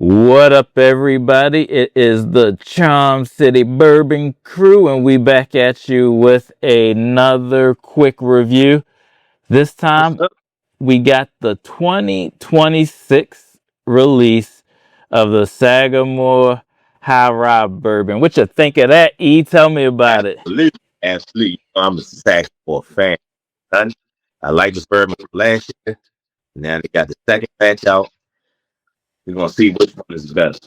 What up, everybody? It is the Charm City Bourbon Crew, and we back at you with another quick review. This What's time, up? we got the 2026 release of the Sagamore High Rye Bourbon. What you think of that, E? Tell me about it. Absolutely, absolutely. I'm a Sagamore fan. Son. I like this bourbon from last year. Now they got the second batch out. We're gonna see which one is better.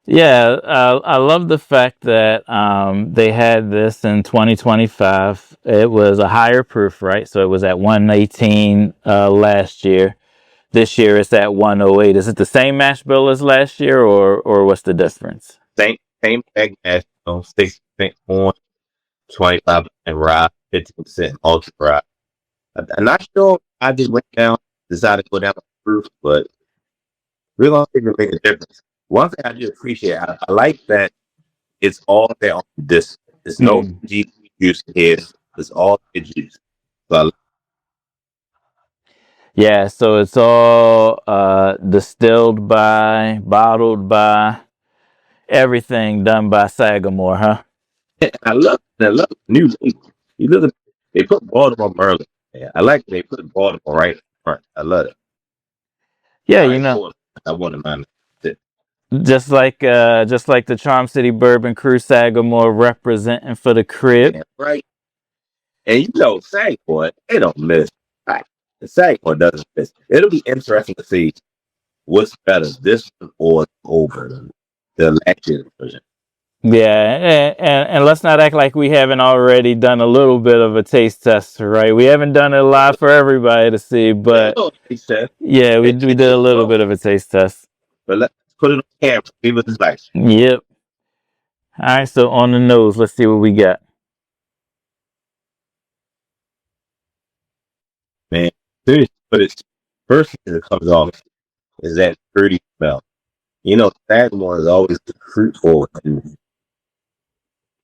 Yeah, I love the fact that they had this in 2025. It was a higher proof, right? So it was at 118 last year. This year it's at 108. Is it the same mash bill as last year, or what's the difference? Same egg mash, 60% corn, 25% rye, 50% ultra rye. I'm not sure I just went down, decided to go down the proof, but we're gonna see if it make a difference. One thing I do appreciate, I like that it's all there on this. There's no Mm. juice here. It's all the juice. So Yeah, so it's all distilled by, bottled by, everything done by Sagamore, huh? I love new label. You look at they put Baltimore Maryland. Yeah, I like they put Baltimore right in front. I love it. Yeah, All right, cool. I want to mind it. just like the Charm City Bourbon Crew, Sagamore representing for the crib. Yeah, right. And Sagamore, they don't miss. Right. The Sagamore doesn't miss. It'll be interesting to see what's better, this one or over the last year's version. Yeah, and let's not act like we haven't already done a little bit of a taste test, right? We haven't done it live for everybody to see, but Oh, he said, yeah, we did a little bit of a taste test. but let's put it on camera. See what it's like. Yep. All right, so on the nose, let's see what we got. Man, seriously, but it's first thing that comes off is that fruity smell. Sagamore is always the fruit forward.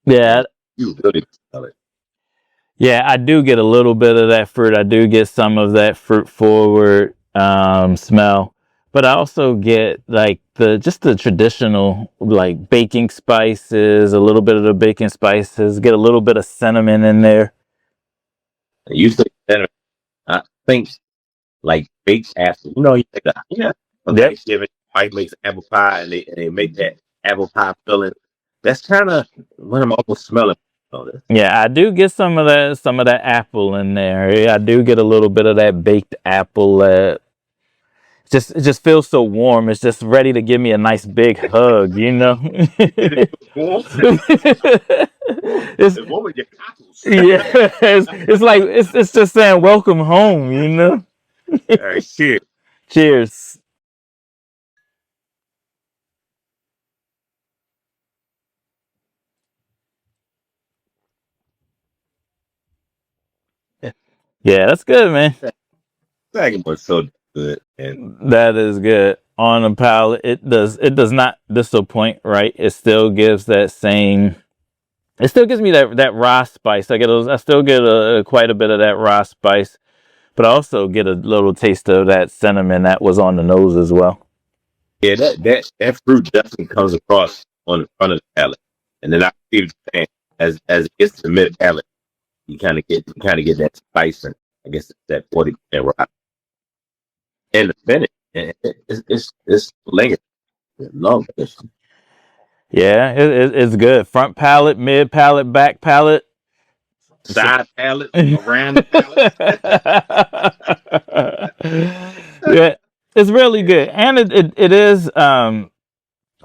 Yeah, You really smell it. yeah, I do get a little bit of that fruit. I do get some of that fruit forward smell, but I also get like the traditional like baking spices, a little bit of the baking spices, get a little bit of cinnamon in there. And usually, I think like baked apple. You think on Yep. Thanksgiving, wife makes apple pie and they make that apple pie filling. That's kind of what I'm almost smelling. Yeah, I do get some of that apple in there. Yeah, I do get a little bit of that baked apple. It just feels so warm. It's just ready to give me a nice big hug, you know. it's What were your cockles? yeah, it's like it's just saying welcome home, you know. All right, shit. Cheers. Yeah, that's good, man. Second was so good, and That is good. On the palate, it does not disappoint, right? It still gives that same. It still gives me that raw spice. I still get quite a bit of that raw spice, but I also get a little taste of that cinnamon that was on the nose as well. yeah, that fruit definitely comes across on the front of the palate, and then I see what you're saying as it gets to the mid palate, you kind of get that spice, and I guess it's that 40% rock and the finish. It's lingering. I love this Yeah, it's good. Front palate, mid palate, back palate. side palate around the palate. Yeah, it's really good, and it is.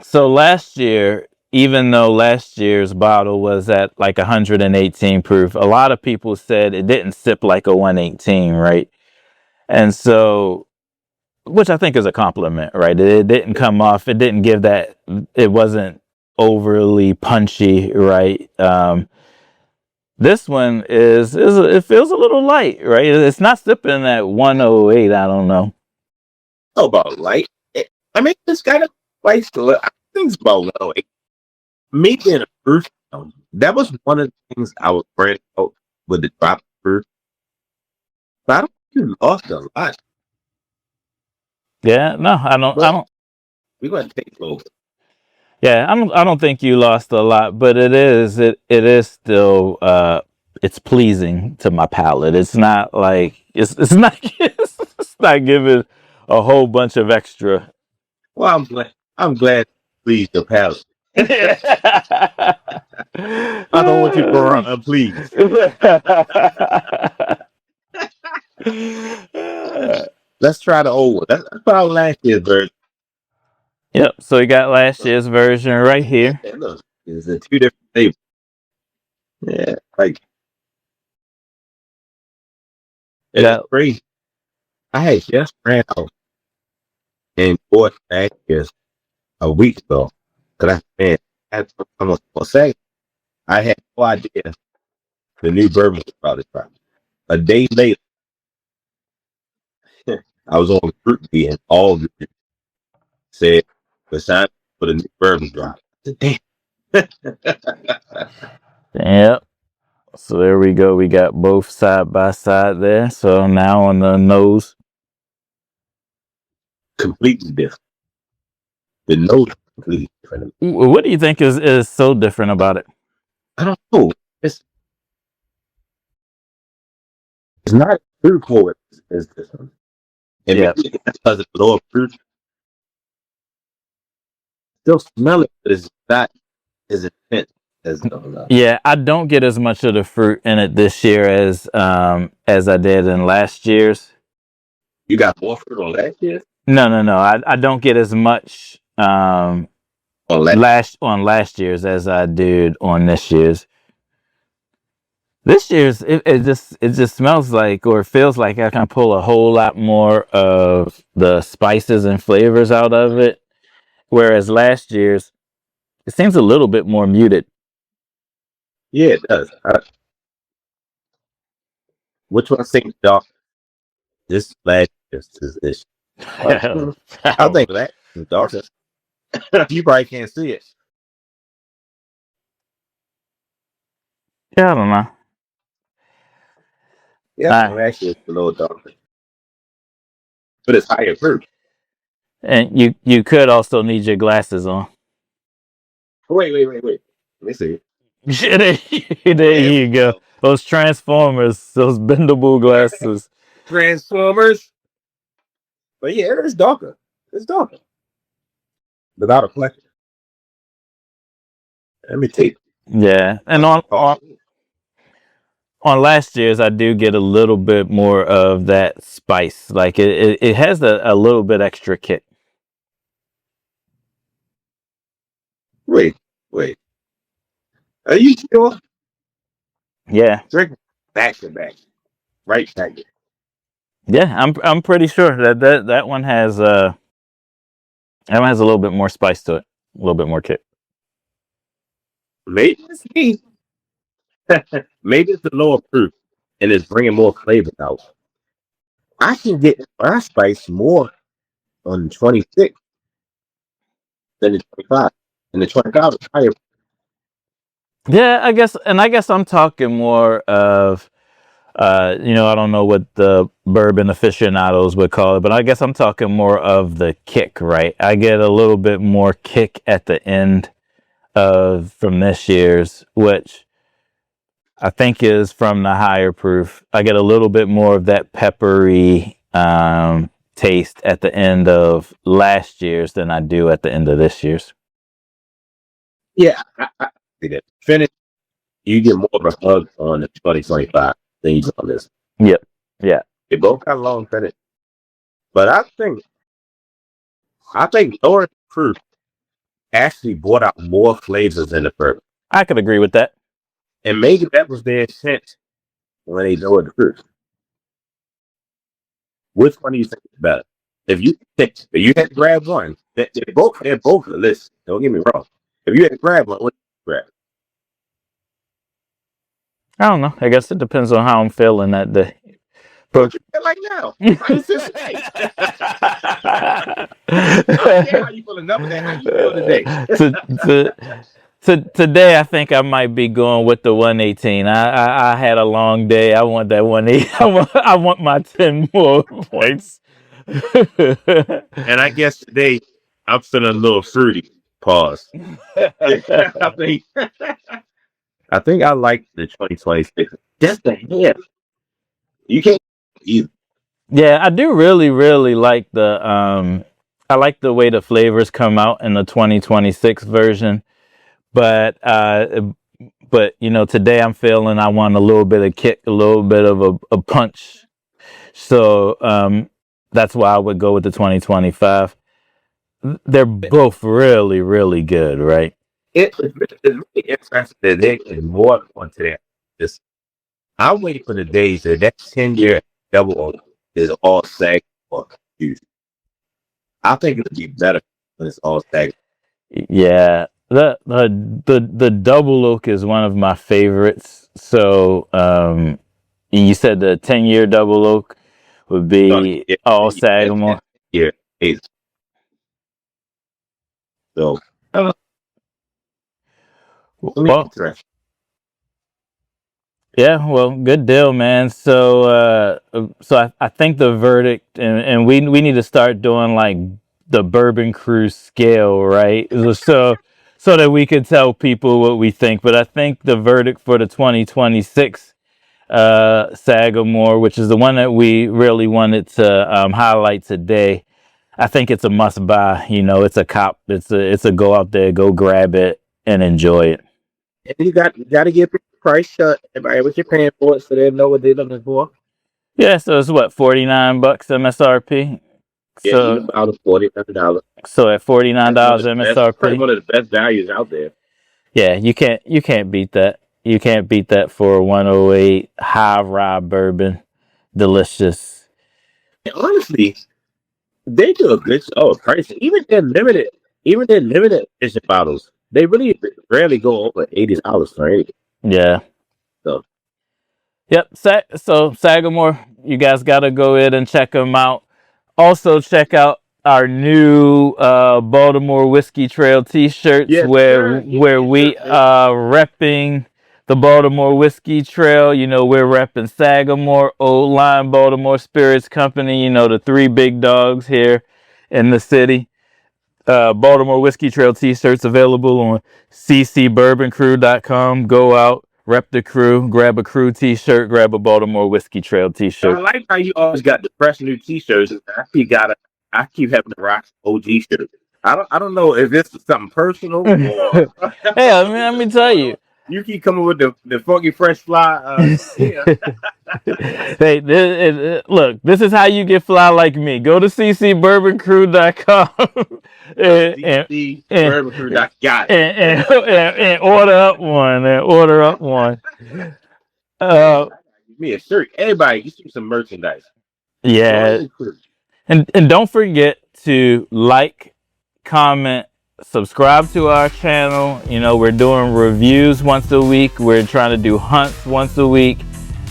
So last year, even though last year's bottle was at like 118 proof, a lot of people said it didn't sip like a 118, right? And so, which I think is a compliment, right? It didn't come off. It didn't give that. It wasn't overly punchy, right? This one is it feels a little light, right? It's not sipping at 108. I don't know. How about light? I mean, it's got a spice to it. I think it's about 108. Me being a fruit, that was one of the things I was afraid of with the drop of fruit. But I don't think you lost a lot. Yeah, no, I don't. I But don't. We're going to take over. Yeah, I don't think you lost a lot, but it is still it's pleasing to my palate. It's not like it's not it's not giving a whole bunch of extra. Well, I'm glad to please your palate. I don't want you to go around unpleased. Let's try the old one. That's probably last year's version. Yep. So we got last year's version right here. Yeah, look, it's a two different flavors. Yeah, like it's Yeah. crazy. I had just ran out and bought last year's a week ago. Cause man, that's what I'm gonna say. I had no idea the new bourbon was about to drop. A day later, I was on Fruit Bee and all the said the sign for the new bourbon drop. Damn. Yep. So there we go. We got both side by side there. So now on the nose. Completely different. The note is completely different. What do you think is so different about it? I don't know. It's not fruit forward as this one. And Yeah. maybe it's because it's lower fruit. Still smell it, but it's not as intense as the other. Yeah, I don't get as much of the fruit in it this year as I did in last year's. You got more fruit on last year? No. I don't get as much On last last year's as I did on this year's. This year's it just smells like or feels like I can pull a whole lot more of the spices and flavors out of it, whereas last year's it seems a little bit more muted. Yeah, it does. Which one seems dark? This last year's is this. I think that is darker. You probably can't see it. Yeah, I don't know. Yeah, last year's a little darker. But it's higher fruit. And you could also need your glasses on. Wait. Let me see. There you go. Those Transformers, those bendable glasses. Transformers. But yeah, it's darker. It's darker. Without a flexion. Let me take. Yeah, and on last year's, I do get a little bit more of that spice. Like it has a little bit extra kick. Wait. Are you sure? Yeah, Drink back to back. Right back. yeah. I'm pretty sure that one has a little bit more spice to it, a little bit more kick. Maybe it's me. Maybe it's the lower proof and it's bringing more flavor out. I can get my spice more on 26 than the 25. And the 25 is higher. Yeah, I guess I'm talking more of I don't know what the bourbon aficionados would call it, but I guess I'm talking more of the kick, right? I get a little bit more kick at the end from this year's, which I think is from the higher proof. I get a little bit more of that peppery taste at the end of last year's than I do at the end of this year's. Yeah, I see that. Finish, you get more of a hug on the 2025 than you do on this. Yep. Yeah. They both got long finish. But I think lower proof actually brought out more flavors in the bourbon. I could agree with that. And maybe that was their intent when they lowered the proof. Which one do you think is better? If you had to grab one, they're both on the list. Don't get me wrong. If you had to grab one, what would you grab? I don't know. I guess it depends on how I'm feeling that day. What you feel like now? I don't care how you feel another day. How you feel today? Today, I think I might be going with the 118. I had a long day. I want that 118. I want my 10 more points. And I guess today I'm feeling a little fruity. Pause. I think I think I like the 2026. Just the head. You can't either. Yeah, I do really like the I like the way the flavors come out in the 2026 version. But you know, today I'm feeling I want a little bit of kick, a little bit of a punch. So that's why I would go with the 2025. They're both really good, right? It's really interesting that they can more onto that. Just I wait for the days that 10-year double oak is all sag or confused. I think it'll be better when it's all sag. Yeah. The double oak is one of my favorites. So you said the 10-year double oak would be all Sagamore. Yeah, eight. So well, yeah, well, good deal, man. So I think the verdict, and we need to start doing like the Bourbon Crew scale, right? So that we could tell people what we think. But I think the verdict for the 2026 Sagamore, which is the one that we really wanted to highlight today, I think it's a must buy. You know, it's a cop. It's a go out there, go grab it and enjoy it. And you got to give the price shut. Everybody, what you're paying for it, so they know what they're looking for. Yeah, so it's what, $49 MSRP. Yeah, So about $49. So at $49 MSRP, probably one of the best values out there. Yeah, you can't beat that. You can't beat that for a 108 High Rye bourbon. Delicious. And honestly, they do a good price. Even their limited edition bottles, they really rarely go over $80 for anything. Yeah. So. Yep. So Sagamore, you guys got to go in and check them out. Also check out our new Baltimore Whiskey Trail T-shirts, where we are repping the Baltimore Whiskey Trail. You know, we're repping Sagamore, Old Line, Baltimore Spirits Company. You know, the three big dogs here in the city. Baltimore Whiskey Trail T-shirts available on ccbourboncrew.com. Go out, rep the crew, grab a crew T-shirt, grab a Baltimore Whiskey Trail T-shirt. I like how you always got the fresh new T-shirts. I keep having to rock OG shirt. I don't know if this is something personal or. Hey, let me tell you. You keep coming with the funky fresh fly. Hey, look, this is how you get fly like me. Go to ccbourboncrew.com and order up one. Give me a shirt. Everybody, you see some merchandise. Yeah. And don't forget to like, comment, subscribe to our channel. You know, we're doing reviews once a week. We're trying to do hunts once a week.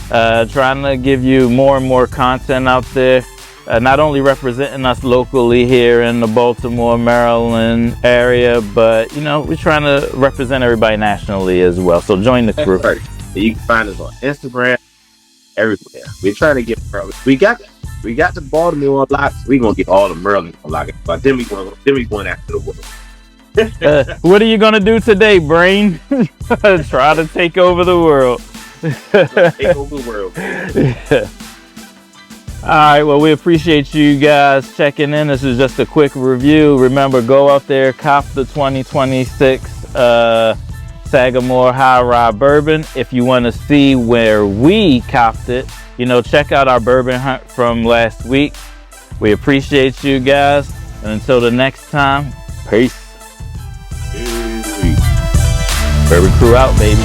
Trying to give you more and more content out there. Not only representing us locally here in the Baltimore, Maryland area, but, you know, we're trying to represent everybody nationally as well. So join the crew. Right. You can find us on Instagram, everywhere. We're trying to get, we got the Baltimore unlocked. We're going to get all the Maryland unlocked. But then we going after the world. What are you going to do today, Brain? Try to take over the world. Take over the world. Yeah. All right, well, we appreciate you guys checking in. This is just a quick review. Remember, go out there, cop the 2026 Sagamore High Rye bourbon. If you want to see where we copped it, you know, check out our bourbon hunt from last week. We appreciate you guys. And until the next time, peace. Bourbon Crew out, baby.